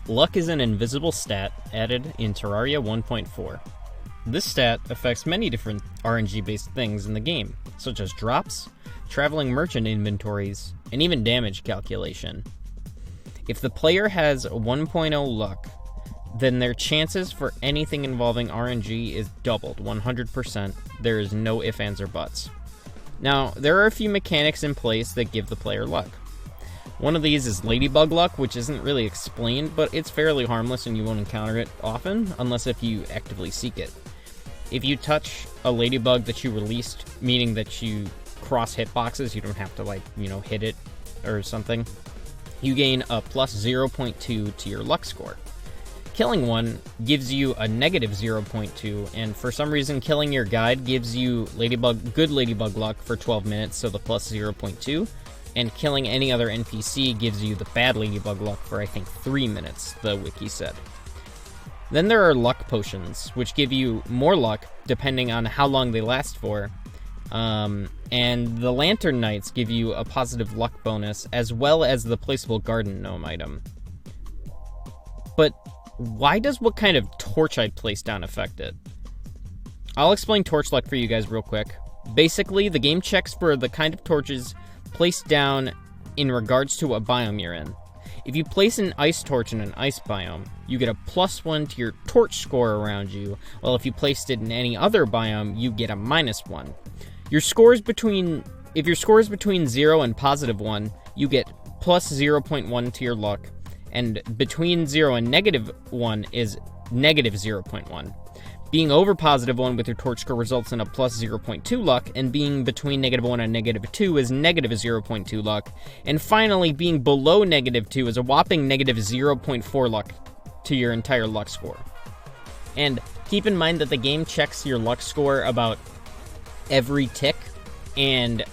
Luck is an invisible stat added in Terraria 1.4. This stat affects many different RNG-based things in the game, such as drops, traveling merchant inventories, and even damage calculation. If the player has 1.0 luck, then their chances for anything involving RNG is doubled, 100%. There is no ifs, ands, or buts. Now, there are a few mechanics in place that give the player luck. One of these is ladybug luck, which isn't really explained, but it's fairly harmless and you won't encounter it often, unless if you actively seek it. If you touch a ladybug that you released, meaning that you cross hitboxes, you don't have to, hit it or something, you gain a plus 0.2 to your luck score. Killing one gives you a negative 0.2, and for some reason killing your guide gives you good ladybug luck for 12 minutes, so the plus 0.2, and killing any other NPC gives you the bad ladybug luck for, I think, 3 minutes, the wiki said. Then there are luck potions, which give you more luck depending on how long they last for, and the lantern knights give you a positive luck bonus, as well as the placeable garden gnome item. But why does what kind of torch I place down affect it? I'll explain torch luck for you guys real quick. Basically, the game checks for the kind of torches placed down in regards to what biome you're in. If you place an ice torch in an ice biome, you get a +1 to your torch score around you, while if you placed it in any other biome, you get a -1. If your score is between 0 and +1, you get plus 0.1 to your luck, and between 0 and -1 is negative 0.1. Being over +1 with your torch score results in a plus 0.2 luck, and being between -1 and -2 is negative 0.2 luck, and finally being below -2 is a whopping negative 0.4 luck to your entire luck score. And keep in mind that the game checks your luck score about every tick, and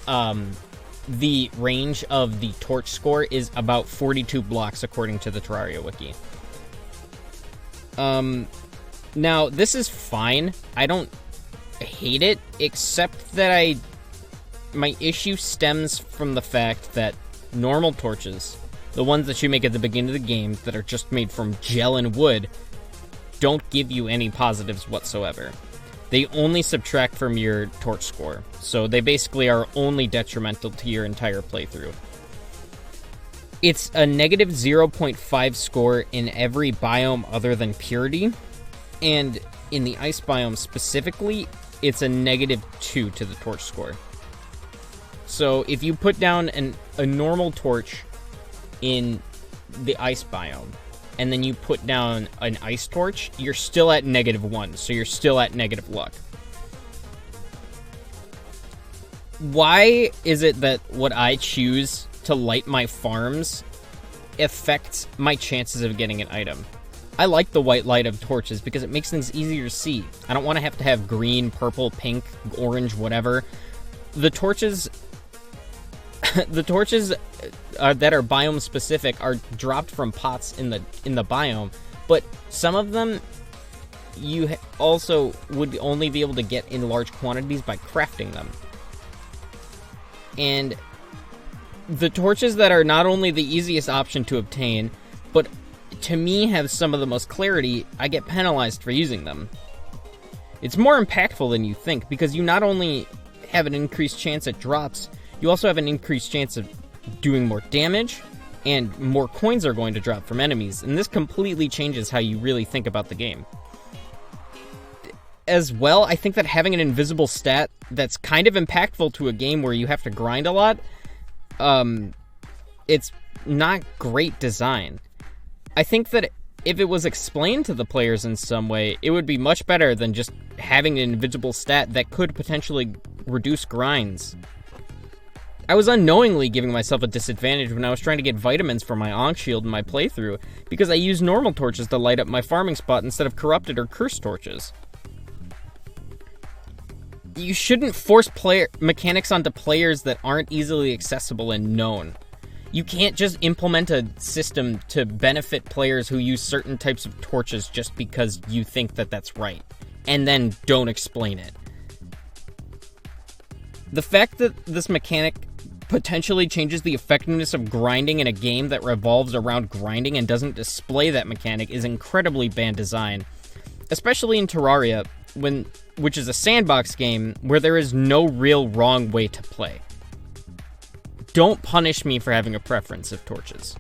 the range of the torch score is about 42 blocks according to the Terraria wiki. Now, this is fine. I don't hate it, except that my issue stems from the fact that normal torches, the ones that you make at the beginning of the game that are just made from gel and wood, don't give you any positives whatsoever. They only subtract from your torch score, so they basically are only detrimental to your entire playthrough. It's a negative 0.5 score in every biome other than purity, and in the ice biome specifically, it's a -2 to the torch score. So if you put down a normal torch in the ice biome, and then you put down an ice torch, you're still at -1, so you're still at negative luck. Why is it that what I choose to light my farms affects my chances of getting an item? I like the white light of torches because it makes things easier to see. I don't want to have green, purple, pink, orange, whatever. The torches that are biome specific are dropped from pots in the biome, but some of them you also would only be able to get in large quantities by crafting them. And the torches that are not only the easiest option to obtain, but to me have some of the most clarity, I get penalized for using them. It's more impactful than you think, because you not only have an increased chance at drops, you also have an increased chance of doing more damage, and more coins are going to drop from enemies, and this completely changes how you really think about the game. As well, I think that having an invisible stat that's kind of impactful to a game where you have to grind a lot, it's not great design. I think that if it was explained to the players in some way, it would be much better than just having an invisible stat that could potentially reduce grinds. I was unknowingly giving myself a disadvantage when I was trying to get vitamins for my Ankh shield in my playthrough, because I used normal torches to light up my farming spot instead of corrupted or cursed torches. You shouldn't force mechanics onto players that aren't easily accessible and known. You can't just implement a system to benefit players who use certain types of torches just because you think that that's right, and then don't explain it. The fact that this mechanic potentially changes the effectiveness of grinding in a game that revolves around grinding and doesn't display that mechanic is incredibly bad design, especially in Terraria, which is a sandbox game where there is no real wrong way to play. Don't punish me for having a preference of torches.